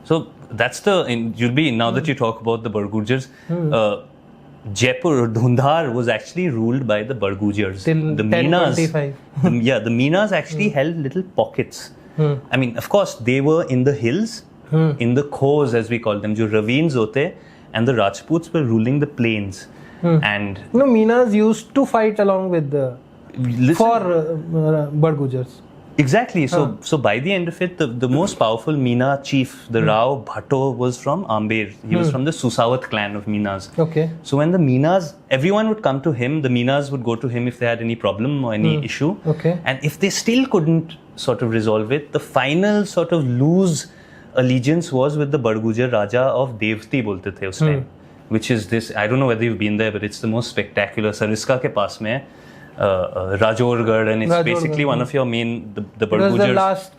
So that's you'll be, now that you talk about the Bargujars, Jaipur, Dhundhar was actually ruled by the Bargujars. Till The Meenas, 1025. the Meenas actually held little pockets. I mean, of course, they were in the hills, in the khos as we call them, jo ravines hote, and the Rajputs were ruling the plains. And Meenas used to fight along with for Bargujars. Exactly. So by the end of it, the most powerful Meena chief, the Rao Bhatto, was from Amber. He was from the Susawat clan of Meenas. Okay. So when the Meenas, everyone would come to him. The Meenas would go to him if they had any problem or any issue. Okay. And if they still couldn't sort of resolve it, the final sort of loose allegiance was with the Bargujar Raja of Devti bolte the us time, which is this. I don't know whether you've been there, but it's the most spectacular. Sariska ke paas mein hai. Rajorgarh, and it's basically one of your main the Bargujars. It was the last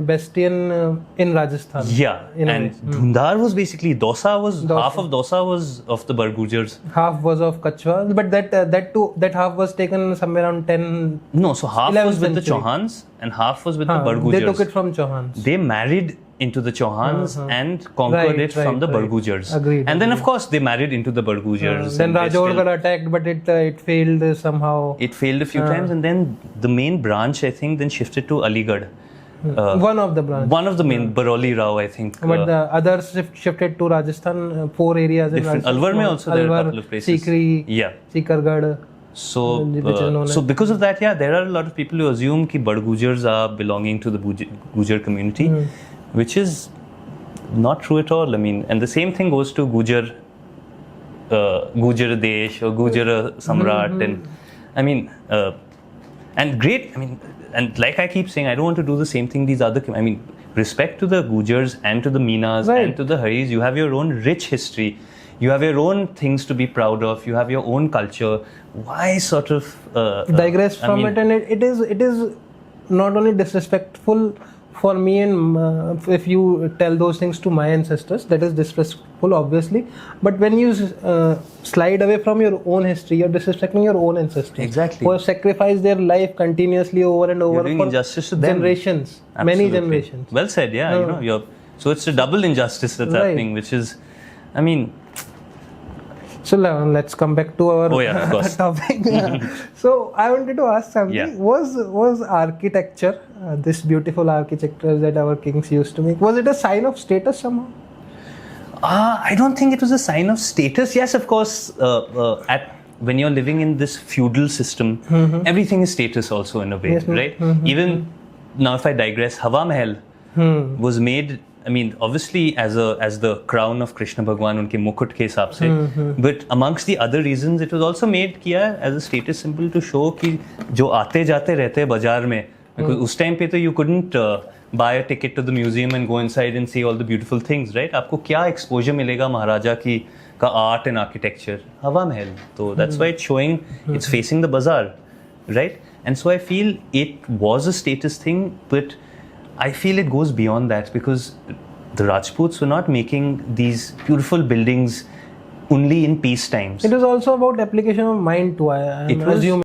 bastion in Rajasthan. Yeah, and Dhundhar was basically half of Dausa was of the Bargujars. Half was of Kachwa, but that half was taken somewhere around 10. No, so half was with the Chauhans and half was with the Bargujars. They took it from Chauhans. They married into the Chauhans and conquered it from the Bargujars. Agreed. And then of course they married into the Bargujars. Then Rajorgarh attacked, but it failed somehow. It failed a few times, and then the main branch, I think, then shifted to Aligarh. One of the branches. One of the main, Baroli Rao, I think. But the others shifted to Rajasthan, 4 areas in Rajasthan. Alwar mein also there are a couple of places. Sikri, yeah. Sikargarh. So because of that, yeah, there are a lot of people who assume that Bargujars are belonging to the Gujar community, which is not true at all. I mean, and the same thing goes to Gujar Desh or Gujar Samrat, and I mean, and great. I mean, and like I keep saying, I don't want to do the same thing these other. I mean, respect to the Gujars and to the Meenas and to the Haris. You have your own rich history. You have your own things to be proud of. You have your own culture. Why sort of digress from it? And it is not only disrespectful for me, and if you tell those things to my ancestors, that is disrespectful, obviously. But when you slide away from your own history, you're disrespecting your own ancestors. Exactly. Who have sacrificed their life continuously over and over for injustice to them. Generations. Absolutely. Many generations. Well said, yeah. So it's a double injustice that's happening, which is, I mean. So let's come back to our topic. So I wanted to ask something. Yeah. Was architecture, this beautiful architecture that our kings used to make, was it a sign of status somehow? I don't think it was a sign of status. Yes, of course, when you're living in this feudal system, everything is status also in a way, right? Even now, if I digress, Hawa Mahal was made, I mean, obviously as the crown of Krishna Bhagwan, unke mukut ke hisab se, but amongst the other reasons, it was also made kiya as a status symbol to show ki jo aate jate rehte hai bazaar mein, because us time pe to you couldn't buy a ticket to the museum and go inside and see all the beautiful things, right? Aapko kya exposure milega Maharaja ki ka art and architecture? Hawa Mahal. So that's why it's showing, it's facing the bazaar, right? And so I feel it was a status thing, but I feel it goes beyond that, because the Rajputs were not making these beautiful buildings only in peace times. It was also about application of mind too, I'm assuming.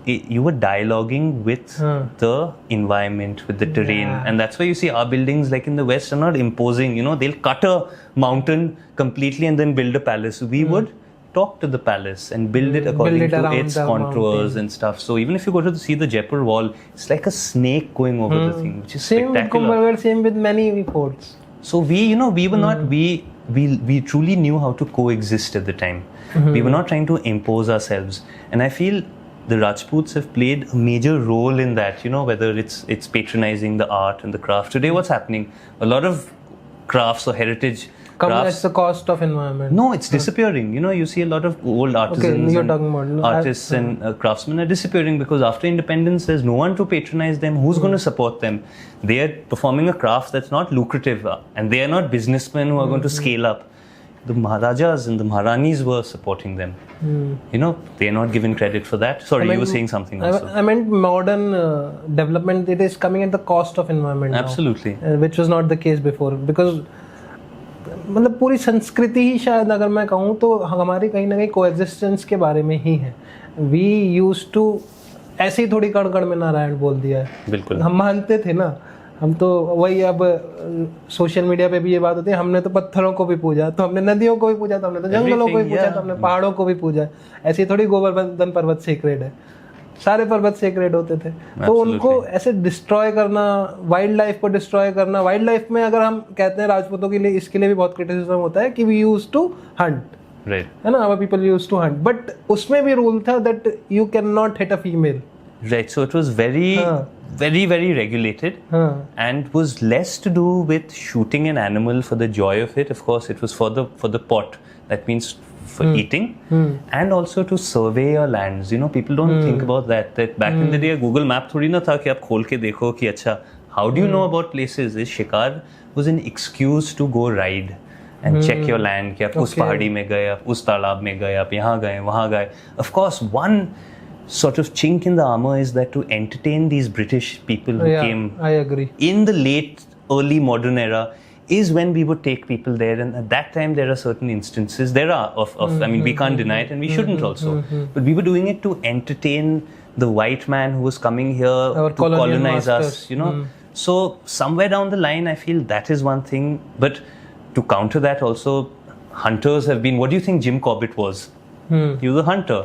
You were dialoguing with the environment, with the terrain. And that's why you see our buildings like in the West are not imposing, they'll cut a mountain completely and then build a palace. We would talk to the palace and build it according to its contours and stuff. So even if you go to see the Jaipur wall, it's like a snake going over the thing, which is spectacular. Same with many forts. So we were not, we truly knew how to coexist at the time. We were not trying to impose ourselves. And I feel the Rajputs have played a major role in that, whether it's patronizing the art and the craft. Today what's happening? A lot of crafts or heritage at the cost of environment. No, it's disappearing. You see a lot of old artisans artists and craftsmen are disappearing because after independence, there's no one to patronize them. Who's going to support them? They are performing a craft that's not lucrative, and they are not businessmen who are going to scale up. The Maharajas and the Maharanis were supporting them. They are not given credit for that. Sorry, you were saying something also. I meant modern development, it is coming at the cost of environment. Absolutely. Now, which was not the case before. Because मतलब पूरी संस्कृति ही शायद अगर मैं कहूँ तो हमारी कहीं ना कहीं कोएग्जिस्टेंस के बारे में ही है. वी यूज्ड टू ऐसे ही थोड़ी कण कण में नारायण बोल दिया है. बिल्कुल. हम मानते थे ना हम तो वही अब सोशल मीडिया पे भी ये बात होती है, हमने तो पत्थरों को भी पूजा, तो हमने नदियों को भी पूजा, तो हमने तो जंगलों को भी पूजा, तो हमने पहाड़ों को भी पूजा. ऐसी थोड़ी गोवर्धन पर्वत सेक्रेड है, सारे पर्वत सेक्रेड होते थे. तो उनको ऐसे डिस्ट्रॉय करना, वाइल्ड लाइफ को डिस्ट्रॉय करना. वाइल्ड लाइफ में अगर हम कहते हैं राजपूतों के लिए, इसके लिए भी बहुत क्रिटिसिज्म होता है कि वी यूज्ड टू हंट, है ना, our people used to hunt, but उसमें भी रूल था that you cannot hit a female. Right, so it was very regulated, and was less to do with shooting an animal for the joy of it. Of course, it was for the pot. That means for eating, and also to survey your lands. You know, people don't think about that. That back in the day, Google Map थोड़ी ना था कि आप खोल के देखो कि अच्छा, how do you know about places? This शिकार was an excuse to go ride and check your land. कि आप उस पहाड़ी में गए, आप उस तालाब में गए, आप यहाँ गए, वहाँ गए. Of course, one sort of chink in the armor is that to entertain these British people who came, I agree, in the early modern era, is when we would take people there, and at that time there are certain instances, there are of I mean, we can't deny it, and we shouldn't also, but we were doing it to entertain the white man who was coming here to colonize us, you know. So somewhere down the line I feel that is one thing, but to counter that also, hunters have been, what do you think Jim Corbett was? He was a hunter.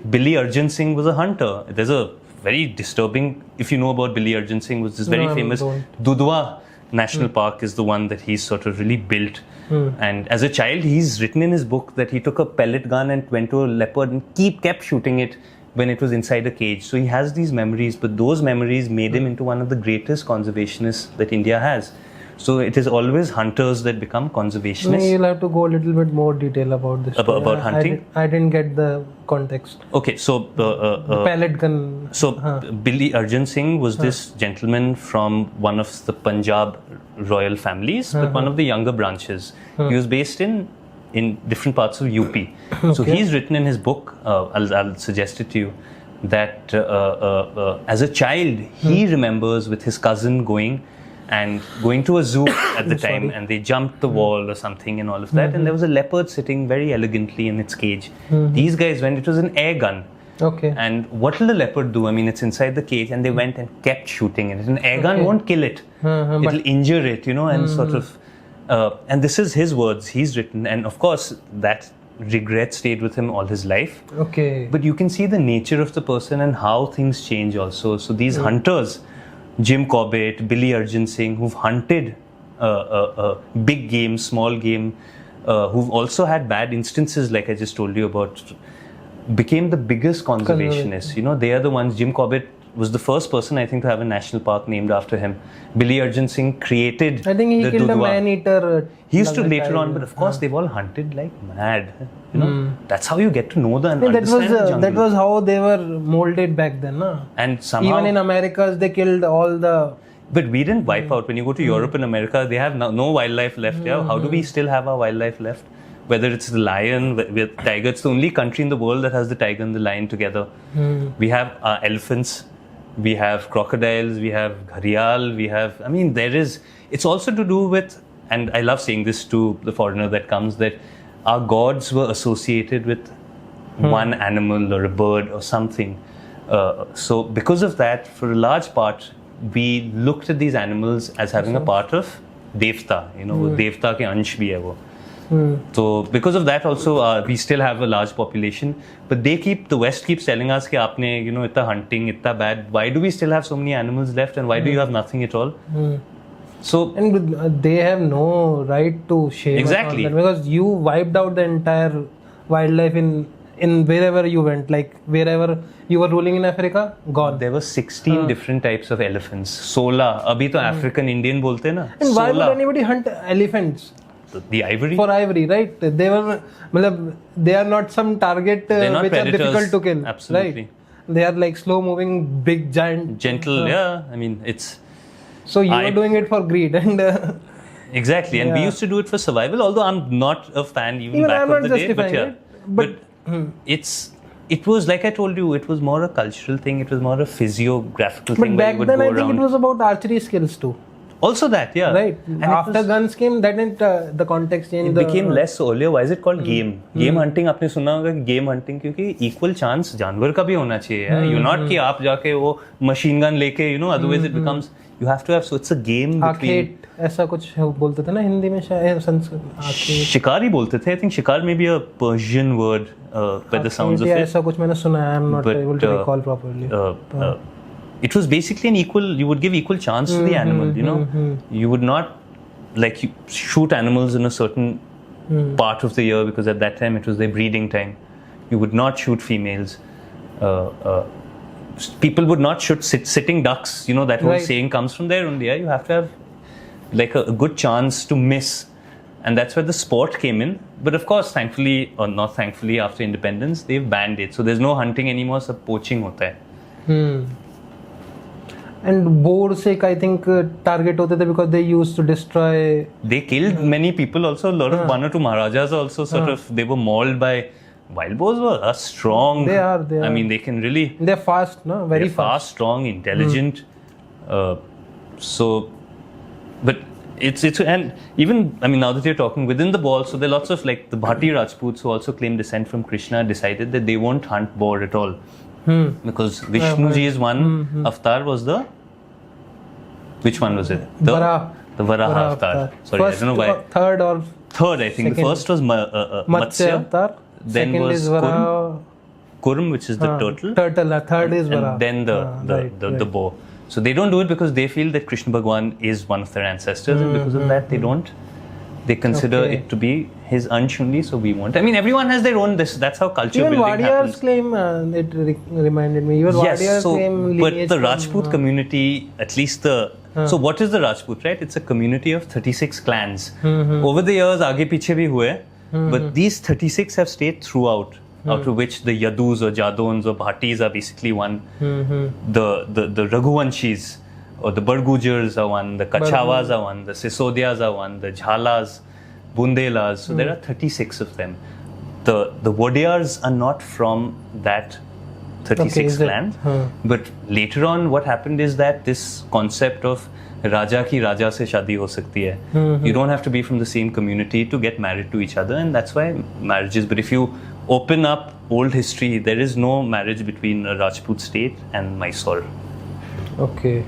Billy Arjun Singh was a hunter. There's a very disturbing, if you know about Billy Arjun Singh, was this very famous Dudhwa National Park is the one that he's sort of really built. And as a child, he's written in his book that he took a pellet gun and went to a leopard and kept shooting it when it was inside a cage. So he has these memories, but those memories made him into one of the greatest conservationists that India has. So it is always hunters that become conservationists. You'll have to go a little bit more detail about this. About hunting? I didn't get the context. Okay, so pellet gun. So Billy Arjun Singh was this gentleman from one of the Punjab royal families, but one of the younger branches. He was based in different parts of UP. So he's written in his book, I'll suggest it to you, that as a child he remembers with his cousin going to a zoo at the time, and they jumped the wall or something and all of that, and there was a leopard sitting very elegantly in its cage. These guys went, it was an air gun. Okay. And what will the leopard do? I mean, it's inside the cage, and they went and kept shooting it. An air gun won't kill it. It'll injure it, you know, and sort of, and this is his words, he's written, and of course that regret stayed with him all his life. Okay. But you can see the nature of the person and how things change also. So these hunters, Jim Corbett, Billy Arjun Singh, who've hunted big game, small game, who've also had bad instances like I just told you about, became the biggest conservationists. You know, they are the ones. Jim Corbett was the first person, I think, to have a national park named after him. Billy Arjun Singh created I think he killed Dudhwa. A man-eater. He used to later on, but of course they've all hunted like mad. You know, that's how you get to know and understand the jungle. That was how they were molded back then, na? And somehow, even in Americas, they killed all the. But we didn't wipe out. When you go to Europe and America, they have no wildlife left. Yeah, how do we still have our wildlife left? Whether it's the lion, with tiger, it's the only country in the world that has the tiger and the lion together. We have elephants, we have crocodiles, we have gharial, we have. I mean, it's also to do with, and I love saying this to the foreigner that comes, that our gods were associated with one animal or a bird or something. So because of that, for a large part, we looked at these animals as having a part of Devta. You know, Devta ke ansh bhi hai wo. So because of that also, we still have a large population. But the West keeps telling us कि आपने, you know, इतना hunting, इतना bad. Why do we still have so many animals left, and why do you have nothing at all? So and they have no right to shame exactly us on that, because you wiped out the entire wildlife in wherever you went, like wherever you were ruling in Africa, gone. There were 16 different types of elephants. 16. अभी तो African Indian बोलते हैं ना. And why would anybody hunt elephants? The ivory? For ivory, right? They are not some target which predators. Are difficult to kill. Absolutely. Right? They are like slow moving, big, giant. Gentle, yeah. I mean, it's. So you are doing it for greed and. Exactly, and we used to do it for survival. Although I'm not a fan even back of the day, but yeah. But it was like I told you, it was more a cultural thing. It was more a physiographical thing. But back where you would then, go I think around. it was about archery skills too. Also that, yeah. Right. And After guns came, that didn't the context changed. It became less earlier. Why is it called game? Game hunting आपने सुना होगा game hunting क्योंकि equal chance जानवर का भी होना चाहिए यार. You're not कि आप जाके वो machine gun लेके otherwise it becomes you have to have, so it's a game between. Arcade ऐसा कुछ बोलते थे ना हिंदी में शायद संस्कृत. शिकार ही बोलते थे. I think शिकार may be a Persian word by the sounds of it. ऐसा कुछ मैंने सुना है. I'm not able to recall properly. It was basically an equal, you would give equal chance to the animal, You would not like shoot animals in a certain part of the year because at that time it was their breeding time. You would not shoot females. People would not shoot sitting ducks, that whole saying comes from there only. Yeah? You have to have like a good chance to miss. And that's where the sport came in. But of course, thankfully, or not thankfully, after independence, they've banned it. So there's no hunting anymore, so poaching hota hai. And boar sake, I think target hote the because they used to destroy. They killed many people also. A lot of one or two Maharajas also sort of, they were mauled by. Wild boars were strong. They are. I mean, they can really. They're fast, no? Very fast, strong, intelligent. But it's and even now that you're talking within the ball, so there are lots of like the Bhati Rajputs who also claim descent from Krishna decided that they won't hunt boar at all. Because Vishnuji's one avatar was the. Which one was it? The Varaha avatar. Sorry, first, I don't know why. Third, I think. Second. The first was Matsya avatar. Then second was is Varaha. Kurm, which is the turtle. Third is Varaha. And then the boar. So they don't do it because they feel that Krishna Bhagwan is one of their ancestors, and because of that they consider it to be his ansh only, so we won't. I mean, everyone has their own, that's how culture even building happens. Claim, it reminded me, even Yes, claim but the Rajput community, at least so what is the Rajput, right? It's a community of 36 clans. Over the years, aage piche bhi hue, but these 36 have stayed throughout. Out of which the Yadus or Jadons or Bhatis are basically one. The Raghuvanshis or the Bargujars are one. The Kachawas are one. The Sisodias are one. The Jhalas, Bundelas. So there are 36 of them. The Wodiyars are not from that 36 clan. But later on, what happened is that this concept of Raja ki Raja se shadi ho sakti hai. You don't have to be from the same community to get married to each other, and that's why marriages. But if you open up old history, there is no marriage between a Rajput state and Mysore. Okay.